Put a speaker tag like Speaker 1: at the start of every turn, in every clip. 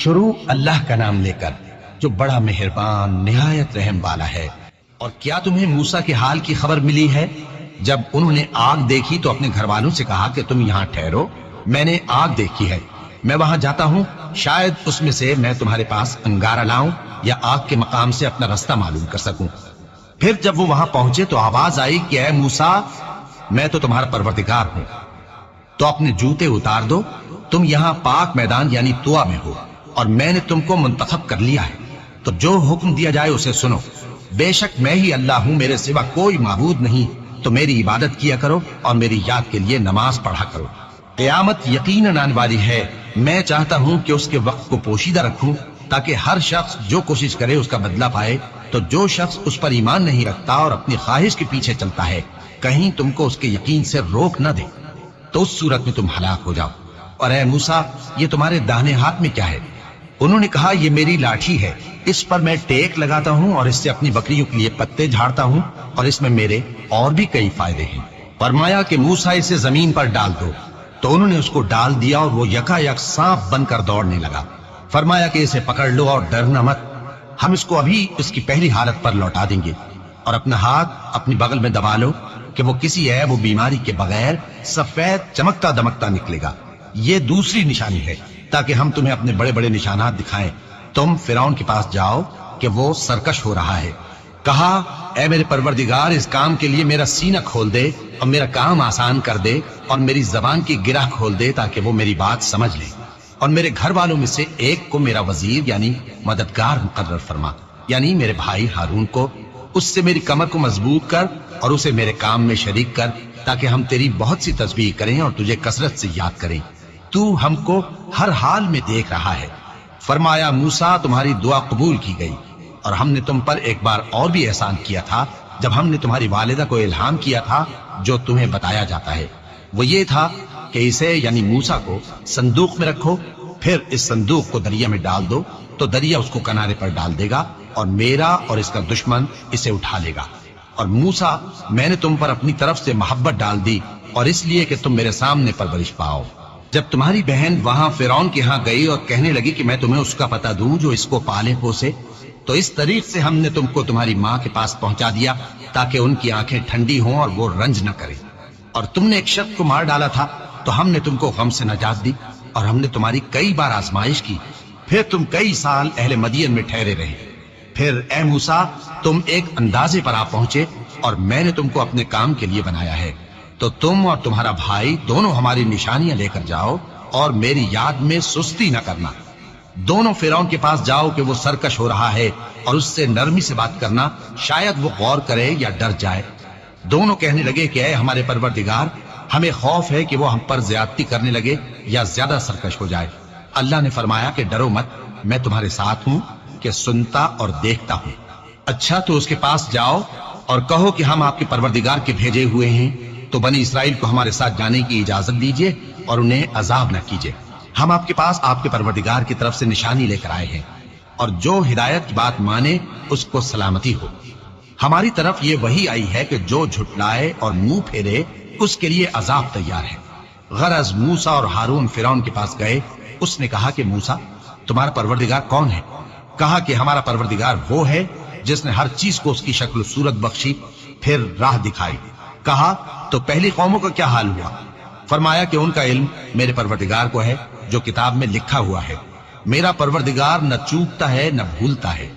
Speaker 1: شروع اللہ کا نام لے کر جو بڑا مہربان نہایت رحم والا ہے۔ اور کیا تمہیں موسیٰ کے حال کی خبر ملی ہے؟ جب انہوں نے آگ دیکھی تو اپنے گھر والوں سے کہا کہ تم یہاں ٹھہرو، میں نے آگ دیکھی ہے، میں وہاں جاتا ہوں، شاید اس میں سے میں تمہارے پاس انگارہ لاؤں یا آگ کے مقام سے اپنا رستہ معلوم کر سکوں۔ پھر جب وہ وہاں پہنچے تو آواز آئی کہ اے موسیٰ، میں تو تمہارا پروردگار ہوں، تو اپنے جوتے اتار دو، تم یہاں پاک میدان یعنی طوا میں ہو، اور میں نے تم کو منتخب کر لیا ہے، تو جو حکم دیا جائے اسے سنو۔ بے شک میں ہی اللہ ہوں، میرے سوا کوئی معبود نہیں، تو میری عبادت کیا کرو اور میری یاد کے لیے نماز پڑھا کرو۔ قیامت یقیناً آنے والی ہے، میں چاہتا ہوں کہ اس کے وقت کو پوشیدہ رکھوں تاکہ ہر شخص جو کوشش کرے اس کا بدلہ پائے، تو جو شخص اس پر ایمان نہیں رکھتا اور اپنی خواہش کے پیچھے چلتا ہے کہیں تم کو اس کے یقین سے روک نہ دے، تو اس صورت میں تم ہلاک ہو جاؤ۔ اور اے موسیٰ، یہ تمہارے داہنے ہاتھ میں کیا ہے؟ انہوں نے کہا یہ میری لاٹھی ہے، اس پر میں ٹیک لگاتا ہوں اور اس سے اپنی بکریوں کے لیے پتے جھاڑتا ہوں، اور اس میں میرے اور بھی کئی فائدے ہیں۔ فرمایا کہ موسیٰ اسے زمین پر ڈال دو، تو انہوں نے اس کو ڈال دیا اور وہ یکا یک سانپ بن کر دوڑنے لگا۔ فرمایا کہ اسے پکڑ لو اور ڈرنا مت، ہم اس کو ابھی اس کی پہلی حالت پر لوٹا دیں گے، اور اپنا ہاتھ اپنی بغل میں دبا لو کہ وہ کسی عیب و بیماری کے بغیر سفید چمکتا دمکتا نکلے گا۔ یہ دوسری نشانی ہے تاکہ ہم تمہیں اپنے بڑے بڑے نشانات دکھائیں۔ تم فرعون کے پاس جاؤ کہ وہ سرکش ہو رہا ہے۔ کہا اے میرے پروردگار، اس کام کے لیے میرا سینہ کھول دے اور میرا کام آسان کر دے، اور میری زبان کی گرہ کھول دے تاکہ وہ میری بات سمجھ لے، اور میرے گھر والوں میں سے ایک کو میرا وزیر یعنی مددگار مقرر فرما، یعنی میرے بھائی ہارون کو، اس سے میری کمر کو مضبوط کر اور اسے میرے کام میں شریک کر، تاکہ ہم تیری بہت سی تسبیح کریں اور تجھے کثرت سے یاد کریں، تو ہم کو ہر حال میں دیکھ رہا ہے۔ فرمایا موسیٰ، تمہاری دعا قبول کی گئی، اور ہم نے تم پر ایک بار اور بھی احسان کیا تھا جب ہم نے تمہاری والدہ کو الہام کیا تھا جو تمہیں بتایا جاتا ہے، وہ یہ تھا کہ اسے یعنی موسیٰ کو صندوق میں رکھو، پھر اس صندوق کو دریا میں ڈال دو تو دریا اس کو کنارے پر ڈال دے گا، اور میرا اور اس کا دشمن اسے اٹھا لے گا۔ اور موسیٰ، میں نے تم پر اپنی طرف سے محبت ڈال دی، اور اس لیے کہ تم میرے سامنے پرورش پاؤ۔ جب تمہاری بہن وہاں فرعون کے ہاں گئی اور کہنے لگی کہ میں تمہیں اس کا پتہ دوں جو اس کو پالے پوسے، تو اس طریق سے ہم نے تم کو تمہاری ماں کے پاس پہنچا دیا تاکہ ان کی آنکھیں ٹھنڈی ہوں اور وہ رنج نہ کرے۔ اور تم نے ایک شخص کو مار ڈالا تھا تو ہم نے تم کو غم سے نجات دی، اور ہم نے تمہاری کئی بار آزمائش کی، پھر تم کئی سال اہل مدین میں ٹھہرے رہے۔ پھر اے موسیٰ، تم ایک اندازے پر آ پہنچے، اور میں نے تم کو اپنے کام کے لیے بنایا ہے، تو تم اور تمہارا بھائی دونوں ہماری نشانیاں لے کر جاؤ، اور میری یاد میں سستی نہ کرنا۔ دونوں فرعون کے پاس جاؤ کہ وہ سرکش ہو رہا ہے، اور اس سے نرمی سے بات کرنا، شاید وہ غور کرے یا ڈر جائے۔ دونوں کہنے لگے کہ اے ہمارے پروردگار، ہمیں خوف ہے کہ وہ ہم پر زیادتی کرنے لگے یا زیادہ سرکش ہو جائے۔ اللہ نے فرمایا کہ ڈرو مت، میں تمہارے ساتھ ہوں کہ سنتا اور دیکھتا ہوں۔ اچھا تو اس کے پاس جاؤ اور کہو کہ ہم آپ کے پروردگار کے بھیجے ہوئے ہیں، تو بنی اسرائیل کو ہمارے ساتھ جانے کی اجازت دیجیے اور انہیں عذاب نہ کیجیے۔ ہم آپ کے پاس آپ کے پروردگار کی طرف سے نشانی لے کر آئے ہیں، اور جو ہدایت کی بات مانے اس کو سلامتی ہو۔ ہماری طرف یہ وحی آئی ہے کہ جو جھٹلائے اور منہ پھیرے اس کے لیے عذاب تیار ہے۔ غرض موسیٰ اور ہارون فرعون کے پاس گئے، اس نے کہا کہ موسیٰ، تمہارا پروردگار کون ہے؟ کہا کہ ہمارا پروردگار وہ ہے جس نے ہر چیز کو اس کی شکل و صورت بخشی، پھر راہ دکھائی۔ کہا تو پہلی قوموں کا کیا حال ہوا؟ فرمایا کہ ان کا علم میرے پروردگار کو ہے جو کتاب میں لکھا ہوا ہے۔ میرا پروردگار نہ چوکتا ہے نہ بھولتا ہے،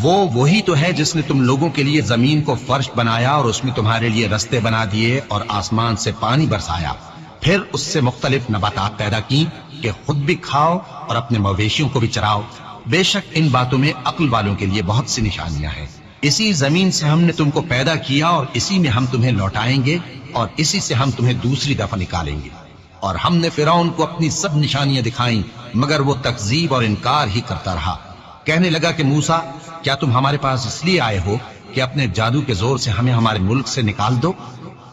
Speaker 1: وہ وہی تو ہے جس نے تم لوگوں کے لیے زمین کو فرش بنایا اور اس میں تمہارے لیے رستے بنا دیے اور آسمان سے پانی برسایا، پھر اس سے مختلف نباتات پیدا کی کہ خود بھی کھاؤ اور اپنے مویشیوں کو بھی چراؤ۔ بے شک ان باتوں میں عقل والوں کے لیے بہت سی نشانیاں ہیں۔ اسی زمین سے ہم نے تم کو پیدا کیا اور اسی میں ہم تمہیں لوٹائیں گے اور اسی سے ہم تمہیں دوسری دفعہ نکالیں گے۔ اور ہم نے فرعون کو اپنی سب نشانیاں دکھائیں مگر وہ تکذیب اور انکار ہی کرتا رہا۔ کہنے لگا کہ موسیٰ، کیا تم ہمارے پاس اس لیے آئے ہو کہ اپنے جادو کے زور سے ہمیں ہمارے ملک سے نکال دو؟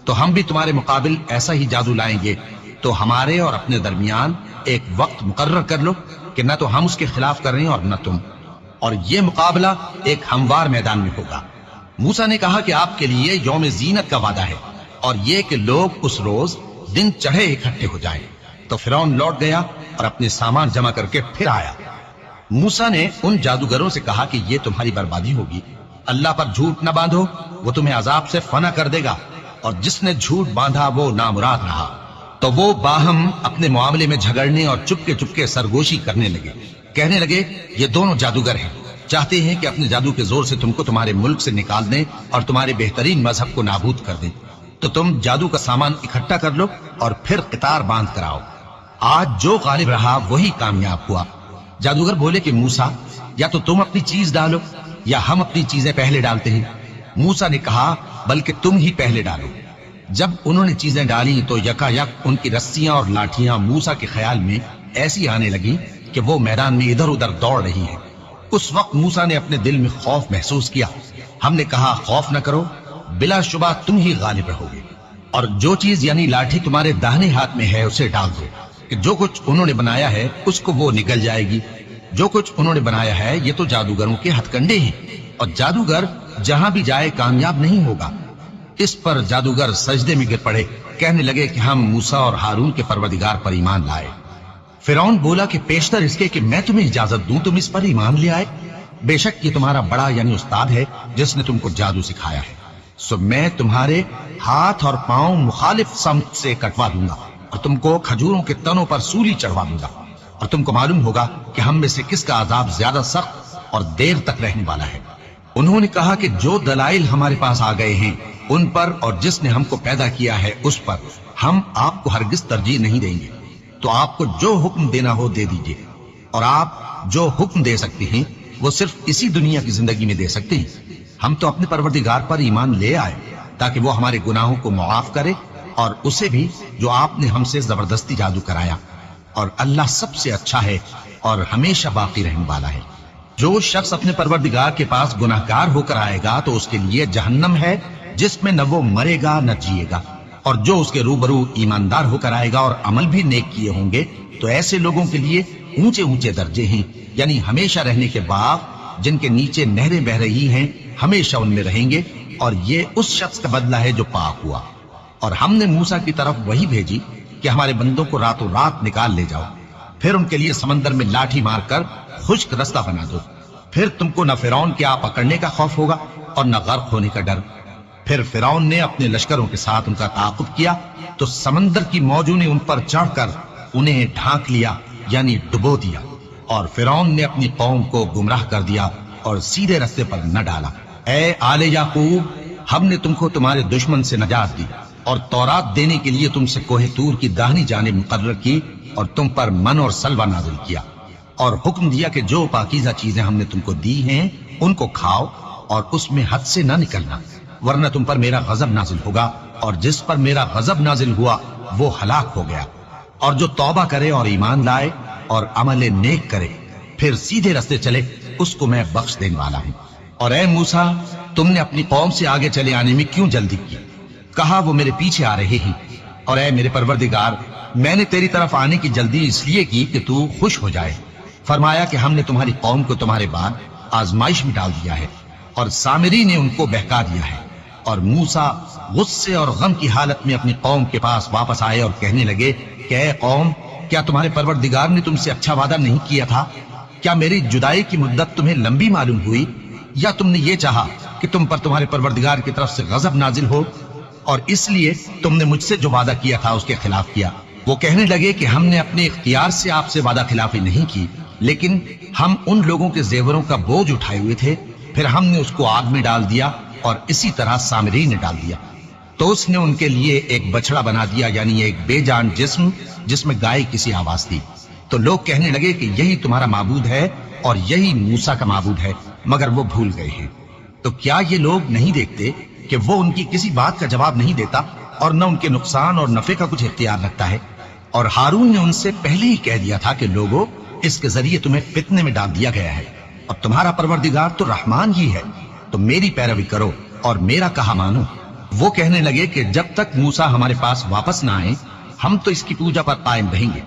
Speaker 1: تو ہم بھی تمہارے مقابل ایسا ہی جادو لائیں گے، تو ہمارے اور اپنے درمیان ایک وقت مقرر کر لو کہ نہ تو ہم اس کے خلاف کر رہے ہیں اور نہ تم، اور یہ مقابلہ ایک ہموار میدان میں ہوگا۔ موسیٰ نے کہا کہ آپ کے لیے یوم زینت کا وعدہ ہے، اور یہ کہ لوگ اس روز دن چڑھے اکٹھے ہو جائیں۔ تو فرعون لوٹ گیا اور اپنے سامان جمع کر کے پھر آیا۔ موسیٰ نے ان جادوگروں سے کہا کہ یہ تمہاری بربادی ہوگی، اللہ پر جھوٹ نہ باندھو، وہ تمہیں عذاب سے فنا کر دے گا، اور جس نے جھوٹ باندھا وہ نامراد رہا۔ تو وہ باہم اپنے معاملے میں جھگڑنے اور چپکے چپکے سرگوشی کرنے لگے، کہنے لگے یہ دونوں جادوگر ہیں، چاہتے ہیں کہ اپنے جادو کے زور سے تم کو تمہارے ملک سے نکال دیں اور تمہارے بہترین مذہب کو نابود کر دیں، تو تم جادو کا سامان اکٹھا کر لو اور پھر قطار باندھ کر آؤ۔ آج جو غالب رہا وہی کامیاب ہوا۔ جادوگر بولے کہ موسیٰ، یا تو تم اپنی چیز ڈالو یا ہم اپنی چیزیں پہلے ڈالتے ہیں۔ موسیٰ نے کہا بلکہ تم ہی پہلے ڈالو۔ جب انہوں نے چیزیں ڈالی تو یکا یک ان کی رسیاں اور لاٹھیاں موسیٰ کے خیال میں ایسی آنے لگی کہ وہ میدان میں ادھر ادھر دوڑ رہی ہیں۔ اس وقت موسیٰ نے اپنے دل میں خوف محسوس کیا۔ ہم نے کہا خوف نہ کرو، بلا شبہ تم ہی غالب رہو گے، اور جو چیز یعنی لاٹھی تمہارے داہنے ہاتھ میں ہے اسے ڈال دو، کہ جو کچھ انہوں نے بنایا ہے اس کو وہ نگل جائے گی۔ جو کچھ انہوں نے بنایا ہے یہ تو جادوگروں کے ہتھ کنڈے ہیں، اور جادوگر جہاں بھی جائے کامیاب نہیں ہوگا۔ اس پر جادوگر سجدے میں گر پڑے، کہنے لگے کہ ہم موسیٰ اور ہارون کے پروردگار پر ایمان لائے۔ فرعون بولا کہ پیشتر اس کے کہ میں تمہیں اجازت دوں تم اس پر ایمان لے آئے، بے شک یہ تمہارا بڑا یعنی استاد ہے جس نے تم کو جادو سکھایا ہے، سو میں تمہارے ہاتھ اور پاؤں مخالف سمت سے کٹوا دوں گا اور تم کو کھجوروں کے تنوں پر سولی چڑھوا دوں گا، اور تم کو معلوم ہوگا کہ ہم میں سے کس کا عذاب زیادہ سخت اور دیر تک رہنے والا ہے۔ انہوں نے کہا کہ جو دلائل ہمارے پاس آ گئے ہیں ان پر اور جس نے ہم کو پیدا کیا ہے اس پر ہم آپ کو ہرگز ترجیح نہیں دیں گے، تو آپ کو جو حکم دینا ہو دے دیجئے، اور آپ جو حکم دے سکتے ہیں وہ صرف اسی دنیا کی زندگی میں دے سکتے ہیں۔ ہم تو اپنے پروردگار پر ایمان لے آئے تاکہ وہ ہمارے گناہوں کو معاف کرے، اور اسے بھی جو آپ نے ہم سے زبردستی جادو کرایا، اور اللہ سب سے اچھا ہے اور ہمیشہ باقی رہنے والا ہے۔ جو شخص اپنے پروردگار کے پاس گناہگار ہو کر آئے گا تو اس کے لیے جہنم ہے جس میں نہ وہ مرے گا نہ جیے گا، اور جو اس کے روبرو ایماندار ہو کر آئے گا اور عمل بھی نیک کیے ہوں گے تو ایسے لوگوں کے لیے اونچے اونچے درجے ہیں، یعنی ہمیشہ رہنے کے باغ جن کے نیچے نہریں بہ رہی ہیں، ہمیشہ ان میں رہیں گے، اور یہ اس شخص کا بدلہ ہے جو پاک ہوا۔ اور ہم نے موسیٰ کی طرف وہی بھیجی کہ ہمارے بندوں کو راتوں رات نکال لے جاؤ، پھر ان کے لیے سمندر میں لاٹھی مار کر خشک رستہ بنا دو، پھر تم کو نہ فرعون کے آ پکڑنے کا خوف ہوگا اور نہ غرق ہونے کا ڈر۔ پھر فرعون نے اپنے لشکروں کے ساتھ ان کا تعاقب کیا تو سمندر کی موجوں نے ان پر چڑھ کر انہیں ڈھانک لیا یعنی ڈبو دیا، اور فرعون نے اپنی قوم کو گمراہ کر دیا اور سیدھے رستے پر نہ ڈالا۔ اے آل یعقوب، ہم نے تم کو تمہارے دشمن سے نجات دی اور تورات دینے کے لیے تم سے کوہ طور کی داہنی جانب مقرر کی، اور تم پر من اور سلوہ نازل کیا، اور حکم دیا کہ جو پاکیزہ چیزیں ہم نے تم کو دی ہیں ان کو کھاؤ اور اس میں حد سے نہ نکلنا، ورنہ تم پر میرا غضب نازل ہوگا، اور جس پر میرا غضب نازل ہوا وہ ہلاک ہو گیا۔ اور جو توبہ کرے اور ایمان لائے اور عمل نیک کرے پھر سیدھے رستے چلے اس کو میں بخش دینے والا ہوں۔ اور اے موسیٰ، تم نے اپنی قوم سے آگے چلے آنے میں کیوں جلدی کی؟ کہا وہ میرے پیچھے آ رہے ہیں۔ اور اے میرے پروردگار، میں نے تیری طرف آنے کی جلدی اس لیے کی کہ تو خوش ہو جائے۔ فرمایا کہ ہم نے تمہاری قوم کو تمہارے بعد آزمائش میں ڈال دیا ہے، اور سامری نے ان کو بہکا دیا ہے۔ اور موسیٰ غصے اور غم کی حالت میں اپنی قوم کے پاس واپس آئے اور کہنے لگے کہ اے قوم، کیا تمہارے پروردگار نے تم سے اچھا وعدہ نہیں کیا تھا؟ کیا میری جدائی کی مدت تمہیں لمبی معلوم ہوئی، یا تم نے یہ چاہا کہ تم پر تمہارے پروردگار کی طرف سے غضب نازل ہو، اور اس لیے تم نے مجھ سے جو وعدہ کیا تھا اس کے خلاف کیا؟ وہ کہنے لگے کہ ہم نے اپنے اختیار سے آپ سے وعدہ خلافی نہیں کی، لیکن ہم ان لوگوں کے زیوروں کا بوجھ اٹھائے ہوئے تھے، پھر ہم نے اس کو آگ میں ڈال دیا، اور اسی طرح سامری نے ڈال دیا۔ تو اس نے ان کے لیے ایک بچڑا بنا دیا، یعنی ایک بے جان جسم جس میں گائے کسی آواز تھی۔ تو لوگ کہنے لگے کہ یہی تمہارا معبود ہے اور یہی موسیٰ کا معبود ہے، مگر وہ بھول گئے ہیں۔ تو کیا یہ لوگ نہیں دیکھتے کہ وہ ان کی کسی بات کا جواب نہیں دیتا اور نہ ان کے نقصان اور نفع کا کچھ اختیار رکھتا ہے؟ اور ہارون نے ان سے پہلے ہی کہہ دیا تھا کہ لوگوں، اس کے ذریعے تمہیں فتنے میں ڈال دیا گیا ہے، اور تمہارا پروردگار تو رحمان ہی ہے، تو میری پیروی کرو اور میرا کہا مانو۔ وہ کہنے لگے کہ جب تک موسیٰ ہمارے پاس واپس نہ آئے ہم تو اس کی پوجا پر قائم رہیں گے۔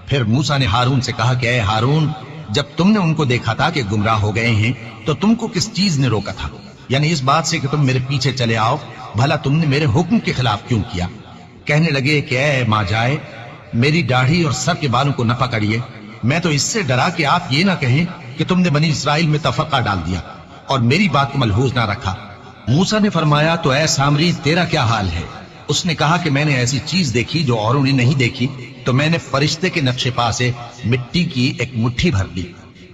Speaker 1: پھر موسیٰ نے ہارون سے کہا کہ اے ہارون، جب تم نے ان کو دیکھا تھا کہ گمراہ ہو گئے ہیں تو تم کو کس چیز نے روکا تھا؟ یعنی اس بات سے کہ تم میرے پیچھے چلے آؤ، بھلا تم نے میرے حکم کے خلاف کیوں کیا؟ کہنے لگے کہ اے ماں جائے، میری داڑھی اور سر کے بالوں کو نہ پکڑیے، میں تو اس سے ڈرا کہ آپ یہ نہ کہیں کہ تم نے بنی اسرائیل میں تفرقہ ڈال دیا اور میری بات کو ملحوظ نہ رکھا۔ موسیٰ نے فرمایا تو اے سامری تیرا کیا حال ہے؟ اس نے کہا کہ میں نے ایسی چیز دیکھی جو اوروں نے نہیں دیکھی، تو میں نے فرشتے کے نقش پا سے مٹی کی ایک مٹھی بھر لی،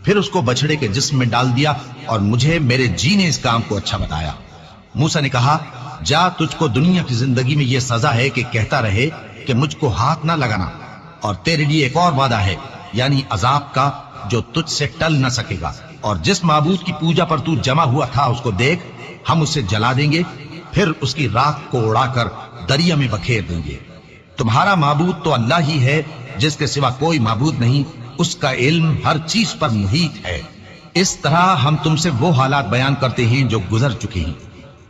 Speaker 1: پھر اس کو بچڑے کے جسم میں ڈال دیا اور مجھے میرے جی نے اس کام کو اچھا بتایا۔ موسیٰ نے کہا جا، تجھ کو دنیا کی زندگی میں یہ سزا ہے کہ کہتا رہے کہ مجھ کو ہاتھ نہ لگانا، اور تیرے لیے ایک اور وعدہ ہے، یعنی عذاب کا جو تجھ سے ٹل نہ سکے گا، اور جس معبود کی پوجا پر تو جمع ہوا تھا اس کو دیکھ، ہم اسے جلا دیں گے، پھر اس کی راکھ کو اڑا کر دریا میں بکھیر دیں گے۔ تمہارا معبود تو اللہ ہی ہے، جس کے سوا کوئی معبود نہیں، اس کا علم ہر چیز پر محیط ہے۔ اس طرح ہم تم سے وہ حالات بیان کرتے ہیں جو گزر چکے ہیں،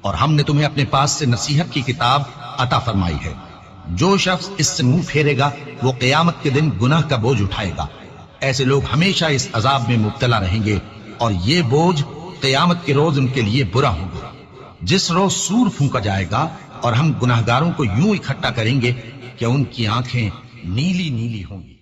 Speaker 1: اور ہم نے تمہیں اپنے پاس سے نصیحت کی کتاب عطا فرمائی ہے۔ جو شخص اس سے منہ پھیرے گا وہ قیامت کے دن گناہ کا بوجھ اٹھائے گا۔ ایسے لوگ ہمیشہ اس عذاب میں مبتلا رہیں گے، اور یہ بوجھ قیامت کے روز ان کے لیے برا ہوگا۔ جس روز سور پھونکا جائے گا اور ہم گناہگاروں کو یوں اکٹھا کریں گے کہ ان کی آنکھیں نیلی نیلی ہوں گی۔